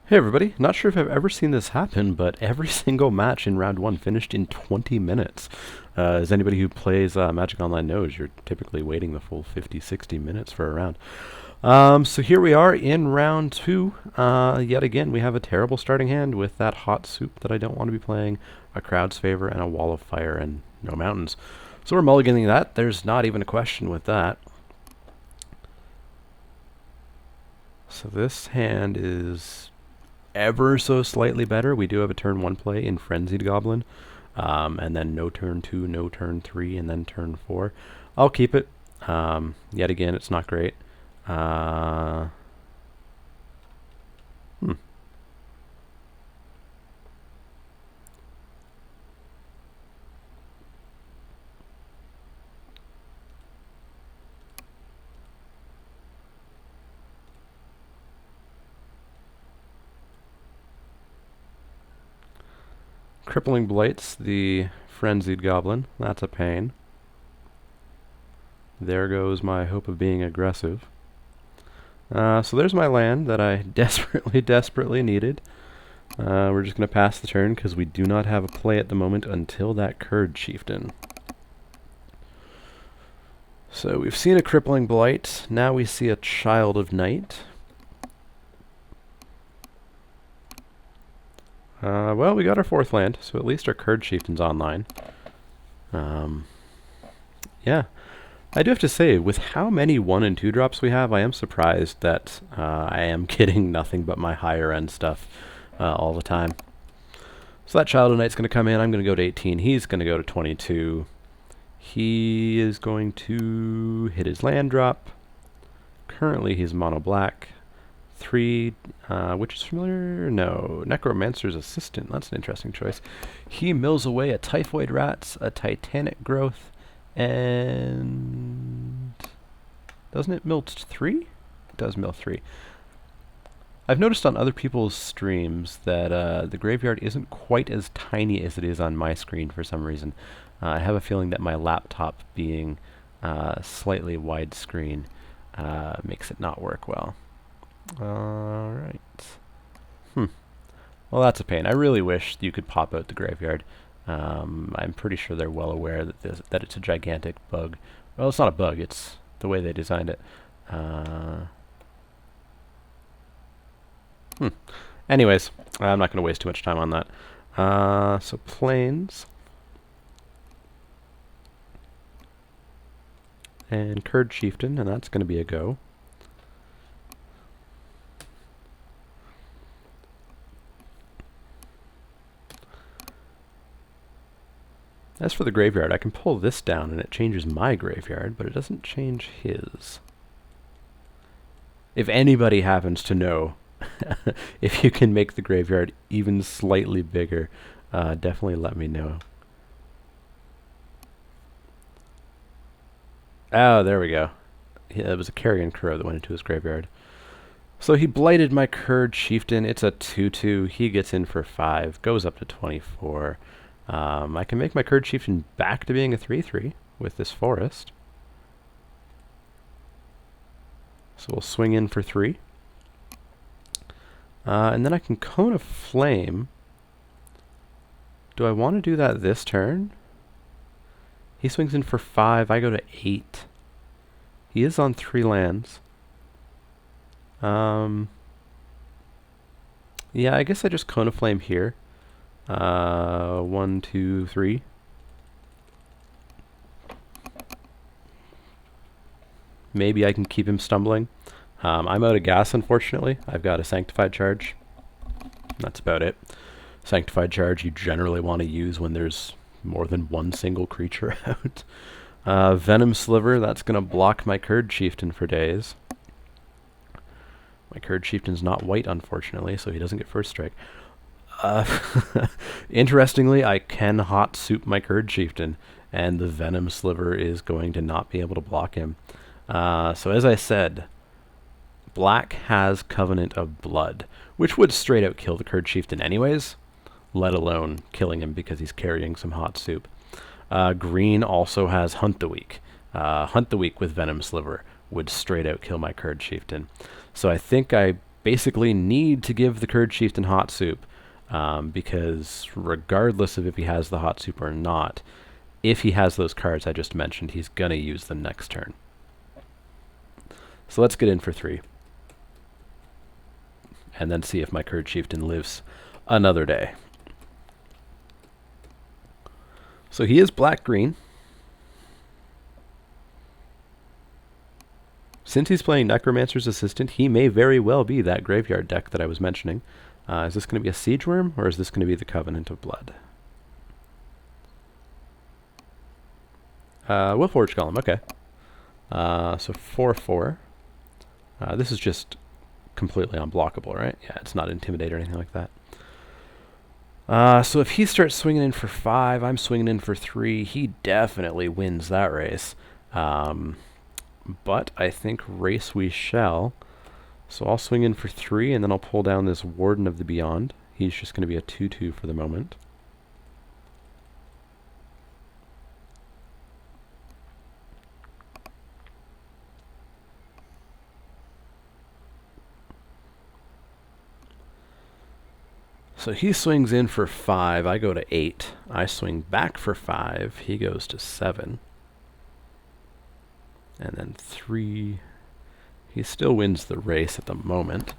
Hey everybody, not sure if I've ever seen this happen, but every single match in round 1 finished in 20 minutes. As anybody who plays Magic Online knows, you're typically waiting the full 50-60 minutes for a round. So here we are in round 2. Yet again, we have a terrible starting hand with that hot soup that I don't want to be playing, a Crowd's Favor, and a Wall of Fire, and no mountains. So we're mulliganing that. There's not even a question with that. So this hand is ever so slightly better. We do have a turn 1 play in Frenzied Goblin, and then no turn 2, no turn 3, and then turn 4. I'll keep it. Yet again, it's not great. Hmm. Crippling Blights the Frenzied Goblin. That's a pain. There goes my hope of being aggressive. So there's my land that I desperately needed. We're just going to pass the turn because we do not have a play at the moment until that Kurd Chieftain. So we've seen a Crippling Blight. Now we see a Child of Night. Well, we got our 4th land, so at least our Kurd Chieftain's online. Yeah. I do have to say, with how many 1 and 2 drops we have, I am surprised that I am getting nothing but my higher end stuff all the time. So that Child of Night's going to come in. I'm going to go to 18. He's going to go to 22. He is going to hit his land drop. Currently he's mono black. 3, which is familiar? No. Necromancer's Assistant. That's an interesting choice. He mills away a Typhoid Rats, a Titanic Growth, and doesn't it mill 3? It does mill 3. I've noticed on other people's streams that the graveyard isn't quite as tiny as it is on my screen for some reason. I have a feeling that my laptop being slightly widescreen makes it not work well. Alright. Well, that's a pain. I really wish you could pop out the graveyard. I'm pretty sure they're well aware that it's a gigantic bug. Well, it's not a bug. It's the way they designed it. Anyways, I'm not going to waste too much time on that. So Plains. And Kurd Chieftain, and that's going to be a go. As for the graveyard, I can pull this down and it changes my graveyard, but it doesn't change his. If anybody happens to know if you can make the graveyard even slightly bigger, definitely let me know. Oh, there we go. Yeah, it was a Carrion Crow that went into his graveyard. So he blighted my Kurd Chieftain. It's a 2-2. He gets in for 5, goes up to 24. I can make my Kurd Chieftain back to being a 3-3 with this forest. So we'll swing in for 3. And then I can Cone of Flame. Do I want to do that this turn? He swings in for 5. I go to 8. He is on 3 lands. Yeah, I guess I just Cone of Flame here. 1, 2, 3. Maybe I can keep him stumbling. I'm out of gas, unfortunately. I've got a Sanctified Charge. That's about it. Sanctified Charge you generally want to use when there's more than one single creature out. Venom Sliver, that's going to block my Kurd Chieftain for days. My Kurd Chieftain's not white, unfortunately, so he doesn't get first strike. Interestingly, I can hot soup my Kurd Chieftain, and the Venom Sliver is going to not be able to block him. So as I said, black has Covenant of Blood, which would straight out kill the Kurd Chieftain anyways, let alone killing him because he's carrying some hot soup. Green also has Hunt the Weak. Hunt the Weak with Venom Sliver would straight out kill my Kurd Chieftain. So I think I basically need to give the Curd Chieftain hot soup, because regardless of if he has the hot soup or not, if he has those cards I just mentioned, he's going to use them next turn. So let's get in for 3. And then see if my Curd Chieftain lives another day. So he is black-green. Since he's playing Necromancer's Assistant, he may very well be that graveyard deck that I was mentioning. Is this going to be a Siege Worm, or is this going to be the Covenant of Blood? Wolfforged Golem, okay. So 4/4. This is just completely unblockable, right? Yeah, it's not Intimidate or anything like that. So if he starts swinging in for 5, I'm swinging in for 3, he definitely wins that race. But I think race we shall. So I'll swing in for 3, and then I'll pull down this Warden of the Beyond. He's just going to be a 2/2 for the moment. So he swings in for 5, I go to 8. I swing back for 5, he goes to 7. And then 3. He still wins the race at the moment.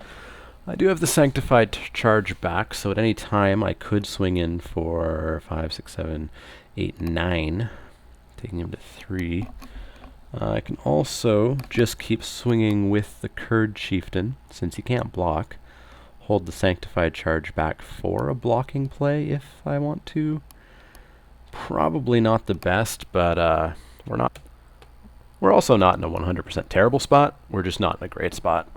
I do have the Sanctified charge back, so at any time I could swing in for 5, 6, 7, 8, 9, taking him to 3. I can also just keep swinging with the Curd Chieftain, since he can't block. Hold the Sanctified charge back for a blocking play if I want to. Probably not the best, but we're also not in a 100% terrible spot. We're just not in a great spot.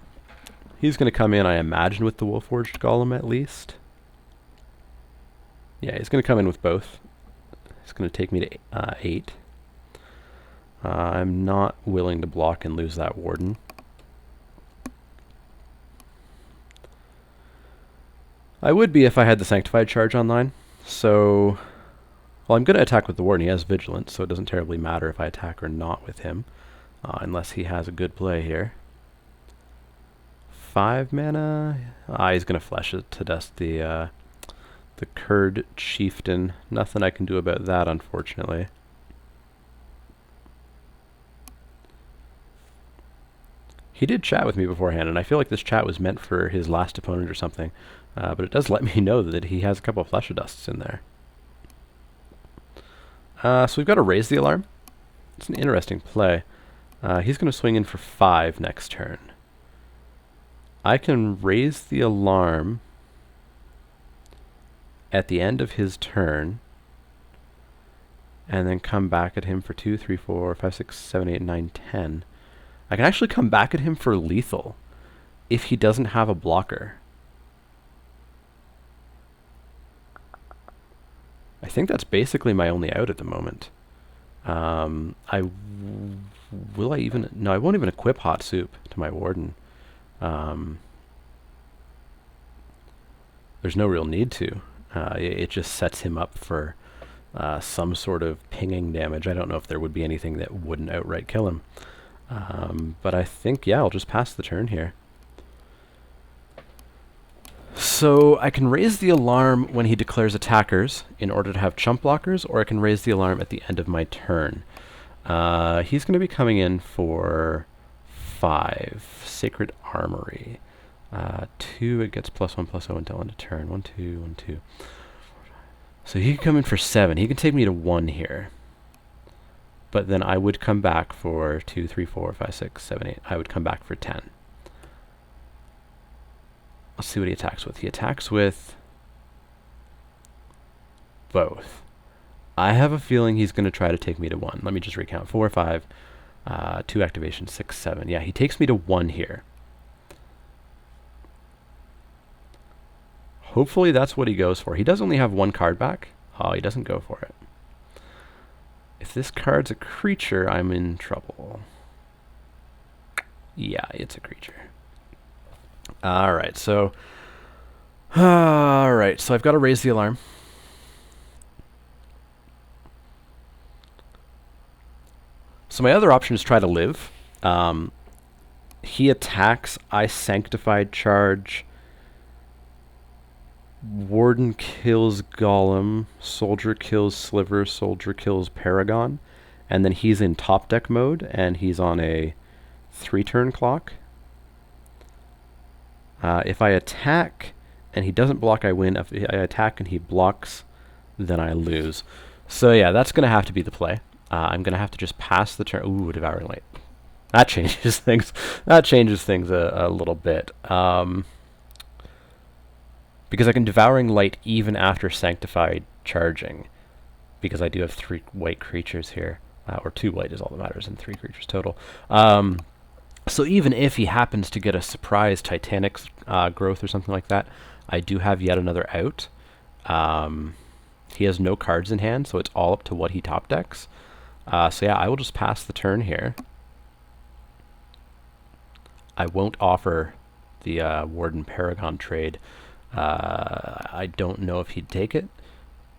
He's going to come in, I imagine, with the Wolfforged Golem at least. Yeah, he's going to come in with both. He's going to take me to 8. I'm not willing to block and lose that Warden. I would be if I had the Sanctified charge online. So, well, I'm going to attack with the Warden. He has Vigilance, so it doesn't terribly matter if I attack or not with him. Unless he has a good play here. 5 mana. He's going to flesh it to dust the Curd Chieftain. Nothing I can do about that, unfortunately. He did chat with me beforehand, and I feel like this chat was meant for his last opponent or something. But it does let me know that he has a couple of Flesh of Dusts in there. So we've got to raise the alarm. It's an interesting play. He's going to swing in for 5 next turn. I can raise the alarm at the end of his turn and then come back at him for 2, 3, 4, 5, 6, 7, 8, 9, 10. I can actually come back at him for lethal if he doesn't have a blocker. I think that's basically my only out at the moment. No, I won't even equip Hot Soup to my Warden. There's no real need to. It just sets him up for some sort of pinging damage. I don't know if there would be anything that wouldn't outright kill him. But I think, yeah, I'll just pass the turn here. So I can raise the alarm when he declares attackers in order to have chump blockers, or I can raise the alarm at the end of my turn. He's going to be coming in for 5. Sacred Armory. 2, it gets +1/+0 until end of turn. 1, 2, 1, 2. So he can come in for 7. He can take me to 1 here. But then I would come back for 2, 3, 4, 5, 6, 7, 8. I would come back for 10. Let's see what he attacks with. He attacks with both. I have a feeling he's going to try to take me to 1. Let me just recount. 4, 5, 2 activations, 6, 7. Yeah, he takes me to 1 here. Hopefully that's what he goes for. He does only have 1 card back. Oh, he doesn't go for it. If this card's a creature, I'm in trouble. Yeah, it's a creature. Alright, so I've got to raise the alarm. So my other option is try to live. He attacks, I Sanctified Charge, Warden kills Golem, Soldier kills Sliver, Soldier kills Paragon, and then he's in top deck mode, and he's on a 3-turn clock. If I attack and he doesn't block, I win. If I attack and he blocks, then I lose. So yeah, that's going to have to be the play. I'm going to have to just pass the turn. Ooh, Devouring Light. That changes things. That changes things a little bit. Because I can Devouring Light even after Sanctified charging. Because I do have 3 white creatures here. Or 2 white is all that matters, and 3 creatures total. So even if he happens to get a surprise Titanic growth or something like that, I do have yet another out. He has no cards in hand, so it's all up to what he top decks. So yeah, I will just pass the turn here. I won't offer the Warden Paragon trade. I don't know if he'd take it,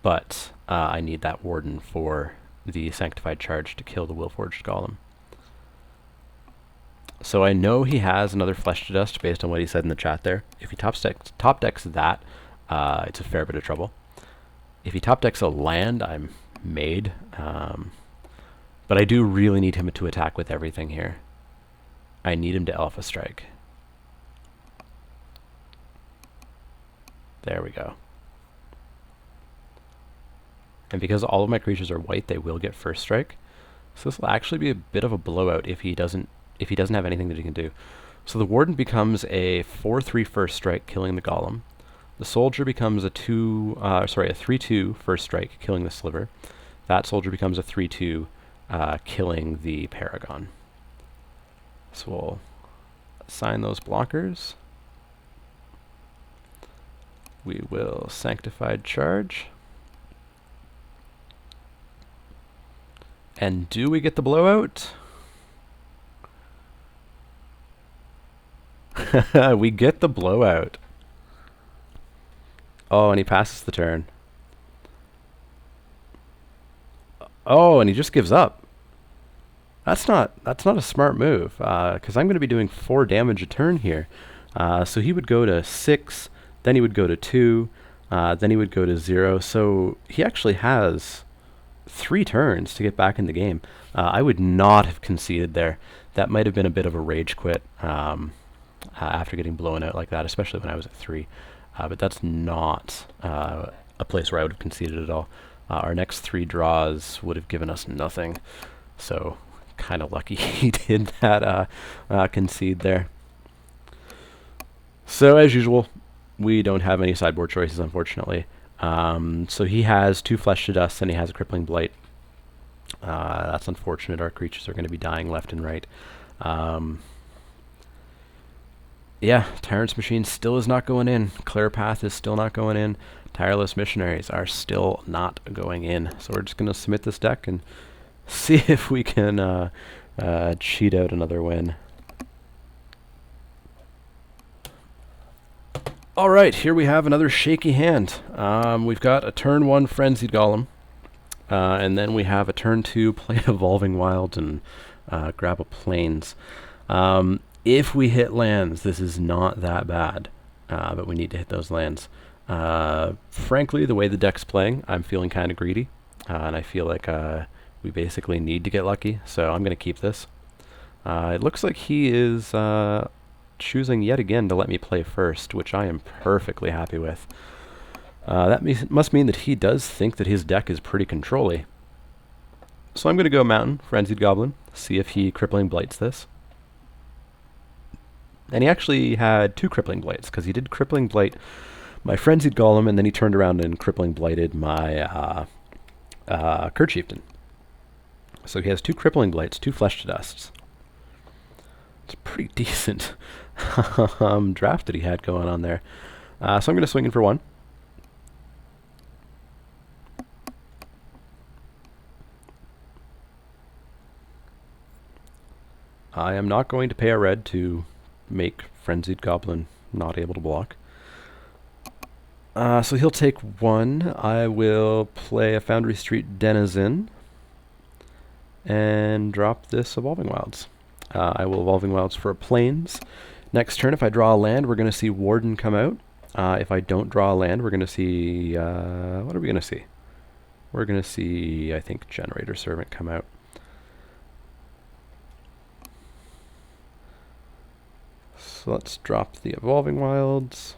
but I need that Warden for the Sanctified Charge to kill the Willforged Golem. So I know he has another Flesh to Dust based on what he said in the chat there. If he top decks that, it's a fair bit of trouble. If he top decks a land, I'm made. But I do really need him to attack with everything here. I need him to Alpha Strike. There we go. And because all of my creatures are white, they will get first strike. So this will actually be a bit of a blowout if he doesn't have anything that he can do. So the Warden becomes a 4/3 first strike, killing the Golem. The Soldier becomes a 3/2 first strike, killing the Sliver. That Soldier becomes a 3/2, killing the Paragon. So we'll assign those blockers. We will Sanctified Charge. And do we get the blowout? We get the blowout. Oh, and he passes the turn. Oh, and he just gives up. That's not a smart move, because I'm going to be doing 4 damage a turn here. So he would go to 6, then he would go to 2, then he would go to 0. So he actually has 3 turns to get back in the game. I would not have conceded there. That might have been a bit of a rage quit after getting blown out like that, especially when I was at 3. But that's not a place where I would have conceded at all. Our next 3 draws would have given us nothing. So kind of lucky he did that concede there. So as usual, we don't have any sideboard choices, unfortunately. So he has 2 Flesh to Dust and he has a Crippling Blight. That's unfortunate. Our creatures are going to be dying left and right. Yeah, Tyrant's Machine still is not going in. Clear Path is still not going in. Tireless Missionaries are still not going in. So we're just going to submit this deck and see if we can cheat out another win. Alright, here we have another shaky hand. We've got a turn 1 Frenzied Golem, and then we have a turn 2 play Evolving Wilds and grab a Plains. If we hit lands, this is not that bad, but we need to hit those lands. Frankly, the way the deck's playing, I'm feeling kind of greedy, and I feel like we basically need to get lucky, so I'm going to keep this. It looks like he is choosing yet again to let me play first, which I am perfectly happy with. That must mean that he does think that his deck is pretty control-y. So I'm going to go Mountain, Frenzied Goblin, see if he Crippling Blights this. And he actually had 2 Crippling Blights, because he did Crippling Blight my Frenzied Golem, and then he turned around and Crippling Blighted my Kerchieftain. So he has 2 Crippling Blights, 2 Flesh to Dusts. It's a pretty decent draft that he had going on there. So I'm going to swing in for 1. I am not going to pay a red to make Frenzied Goblin not able to block. So he'll take 1. I will play a Foundry Street Denizen and drop this Evolving Wilds. I will Evolving Wilds for Plains. Next turn, if I draw a land, we're going to see Warden come out. If I don't draw a land, we're going to see... what are we going to see? We're going to see, I think, Generator Servant come out. So let's drop the Evolving Wilds.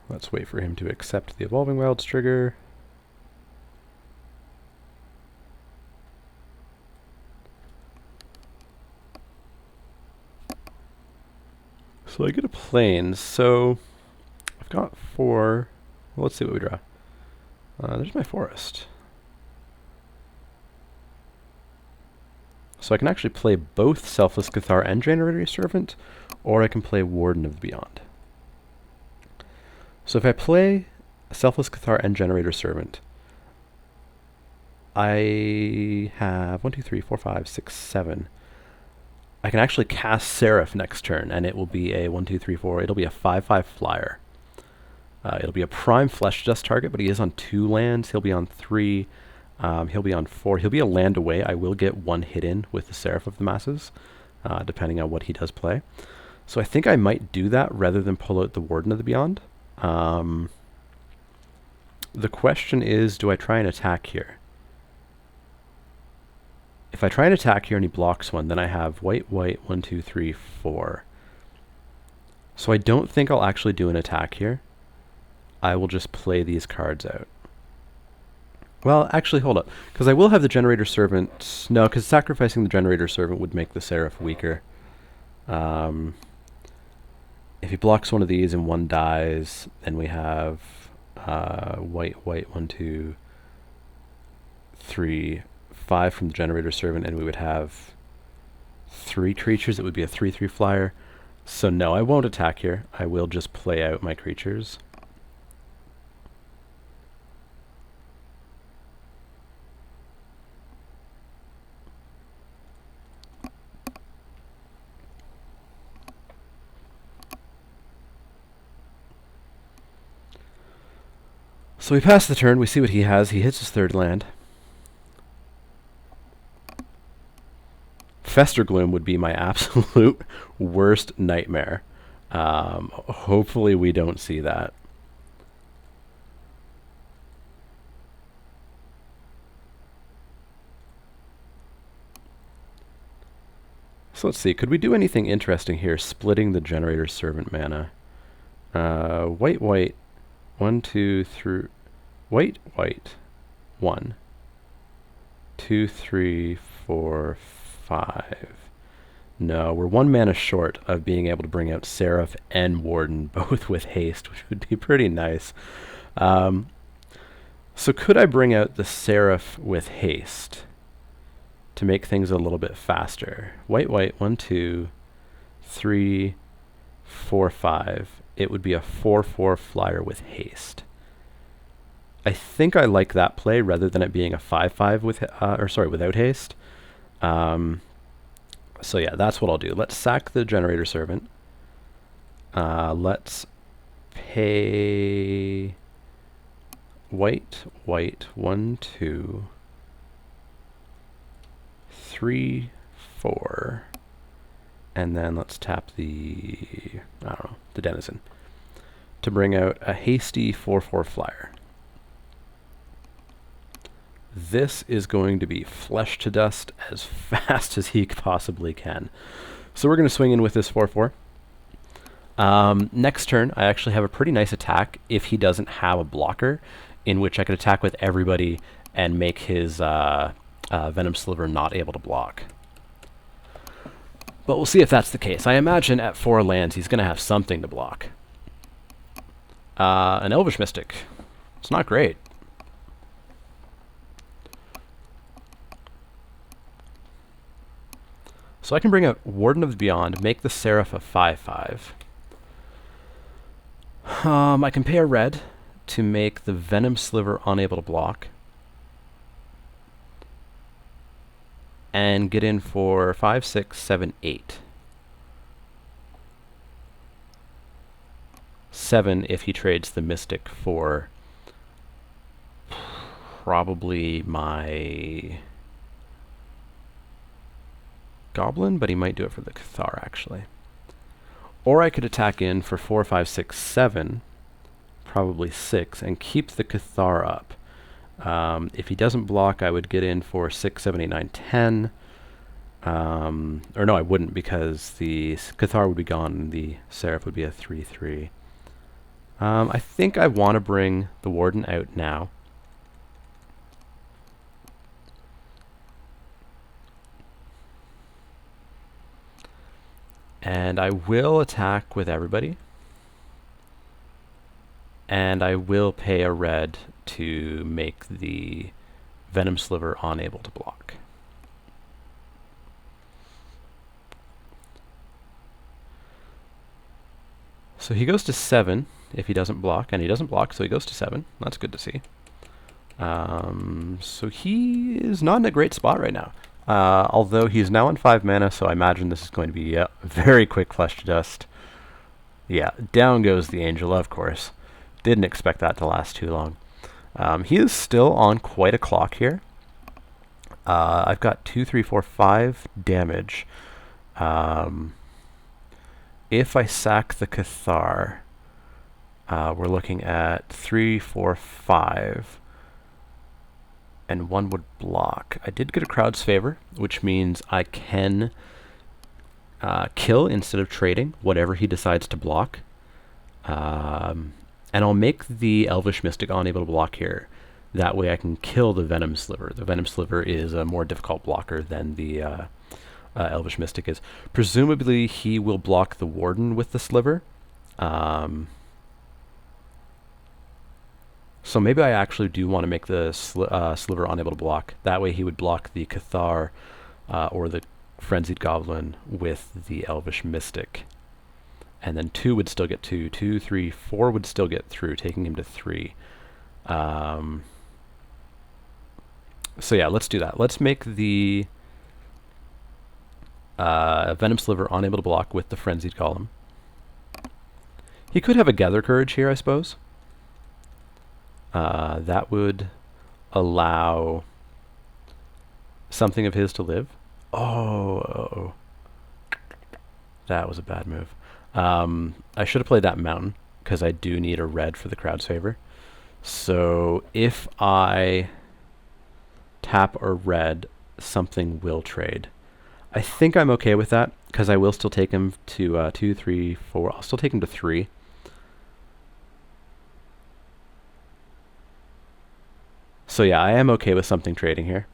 Let's wait for him to accept the Evolving Wilds trigger. So I get a Plains, so I've got 4. Well, let's see what we draw. There's my forest. So I can actually play both Selfless Cathar and Generator Servant, or I can play Warden of the Beyond. So if I play Selfless Cathar and Generator Servant, I have 1, 2, 3, 4, 5, 6, 7. I can actually cast Seraph next turn, and it will be a 1, 2, 3, 4. It'll be a 5/5 flyer. It'll be a prime Flesh Dust target, but he is on 2 lands. He'll be on 3. He'll be on 4. He'll be a land away. I will get 1 hit in with the Seraph of the Masses, depending on what he does play. So I think I might do that rather than pull out the Warden of the Beyond. The question is, do I try and attack here? If I try and attack here and he blocks 1, then I have white, 1, 2, 3, 4. So I don't think I'll actually do an attack here. I will just play these cards out. Well, actually, hold up. Because I will have the Generator Servant... No, because sacrificing the Generator Servant would make the Seraph weaker. If he blocks one of these and 1 dies, then we have white, 1, 2, 3, 5 from the Generator Servant, and we would have 3 creatures. It would be a 3/3 flyer. So no, I won't attack here. I will just play out my creatures. So we pass the turn, we see what he has. He hits his 3rd land. Festergloom would be my absolute worst nightmare. Hopefully we don't see that. So let's see, could we do anything interesting here, splitting the Generator Servant mana? White, 1, 2, 3... White, 1, 2, 3, 4, 5. No, we're 1 mana short of being able to bring out Seraph and Warden, both with haste, which would be pretty nice. So could I bring out the Seraph with haste to make things a little bit faster? White, 1, 2, 3, 4, 5. It would be a 4/4 flyer with haste. I think I like that play rather than it being a 5/5 with, without haste. So yeah, that's what I'll do. Let's sack the Generator Servant. Let's pay white, 1, 2, 3, 4, and then let's tap the, the Denizen to bring out a hasty 4/4 flyer. This is going to be flesh to dust as fast as he possibly can. So we're going to swing in with this 4/4. Next turn, I actually have a pretty nice attack if he doesn't have a blocker, in which I could attack with everybody and make his Venom Sliver not able to block. But we'll see if that's the case. I imagine at 4 lands he's going to have something to block. An Elvish Mystic. It's not great. So I can bring out Warden of the Beyond, make the Seraph a 5/5. I can pay a red to make the Venom Sliver unable to block. And get in for 5, 6, 7, 8. 7 if he trades the Mystic for probably my Goblin, but he might do it for the Cathar, actually. Or I could attack in for 4, 5, 6, 7, probably 6, and keep the Cathar up. If he doesn't block, I would get in for 6, 7, 8, 9, 10. Or no, I wouldn't, because the Cathar would be gone and the Seraph would be a 3, 3. I think I want to bring the Warden out now. And I will attack with everybody. And I will pay a red to make the Venom Sliver unable to block. So he goes to 7 if he doesn't block, and he doesn't block, so he goes to 7. That's good to see. So he is not in a great spot right now. Although he's now on 5 mana, so I imagine this is going to be a very quick Flesh to Dust. Yeah, down goes the Angel, of course. Didn't expect that to last too long. He is still on quite a clock here. I've got 2, 3, 4, 5 damage. If I sack the Cathar, we're looking at 3, 4, 5. And 1 would block. I did get a Crowd's Favor, which means I can kill instead of trading whatever he decides to block. And I'll make the Elvish Mystic unable to block here. That way I can kill the Venom Sliver. The Venom Sliver is a more difficult blocker than the Elvish Mystic is. Presumably he will block the Warden with the Sliver. So maybe I actually do want to make the Sliver unable to block. That way he would block the Cathar or the Frenzied Goblin with the Elvish Mystic. And then 2 would still get 2. 2, 3, 4 would still get through, taking him to 3. So yeah, let's do that. Let's make the Venom Sliver unable to block with the Frenzied Golem. He could have a Gather Courage here, I suppose. That would allow something of his to live. Oh, that was a bad move. I should have played that Mountain, because I do need a red for the Crowd's Favor. So if I tap a red, something will trade. I think I'm okay with that, because I will still take him to 2, 3, 4. I'll still take him to 3. So yeah, I am okay with something trading here.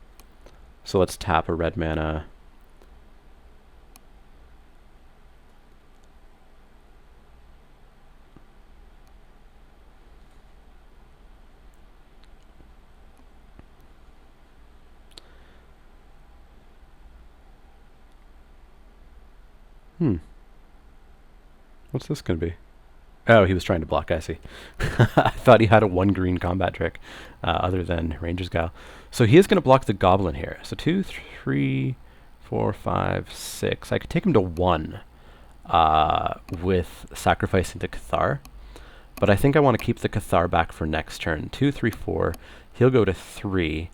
So let's tap a red mana. What's this going to be? Oh, he was trying to block, I see. I thought he had a 1 green combat trick, other than Ranger's Guile. So he is going to block the Goblin here. So 2, 3, 4, 5, 6. I could take him to 1 with sacrificing the Cathar. But I think I want to keep the Cathar back for next turn. 2, 3, 4. He'll go to 3.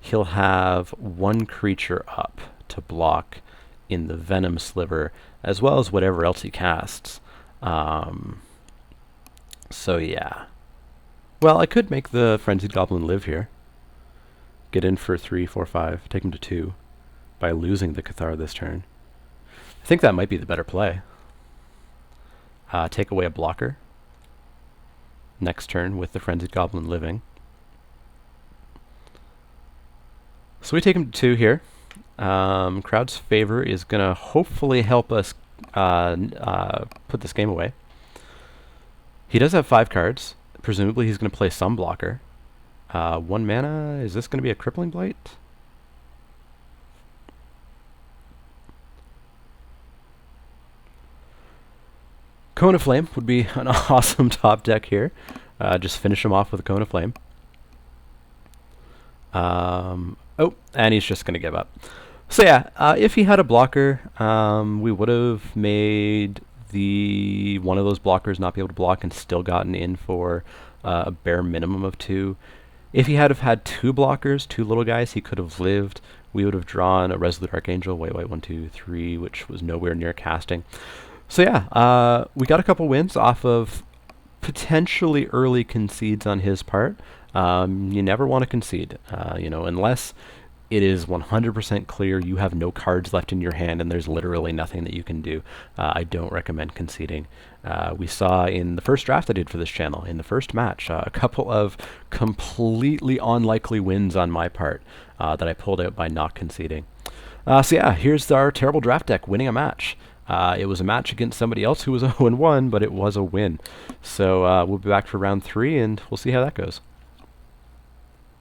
He'll have 1 creature up to block in the Venom Sliver, as well as whatever else he casts. So yeah. Well, I could make the Frenzied Goblin live here. Get in for 3, 4, 5. Take him to 2 by losing the Cathar this turn. I think that might be the better play. Take away a blocker. Next turn with the Frenzied Goblin living. So we take him to 2 here. Crowd's Favor is going to hopefully help us put this game away. He does have 5 cards. Presumably he's going to play some blocker. 1 mana. Is this going to be a Crippling Blight? Cone of Flame would be an awesome top deck here. Just finish him off with a Cone of Flame. Oh, and he's just going to give up. So yeah, if he had a blocker, we would have made the one of those blockers not be able to block and still gotten in for a bare minimum of 2. If he had have had 2 blockers, 2 little guys, he could have lived. We would have drawn a Resolute Archangel, wait, 1, 2, 3, which was nowhere near casting. So yeah, we got a couple wins off of potentially early concedes on his part. You never want to concede, unless it is 100% clear you have no cards left in your hand and there's literally nothing that you can do. I don't recommend conceding. We saw in the first draft I did for this channel, in the first match, a couple of completely unlikely wins on my part that I pulled out by not conceding. So yeah, here's our terrible draft deck winning a match. It was a match against somebody else who was 0-1, but it was a win. So we'll be back for round 3, and we'll see how that goes.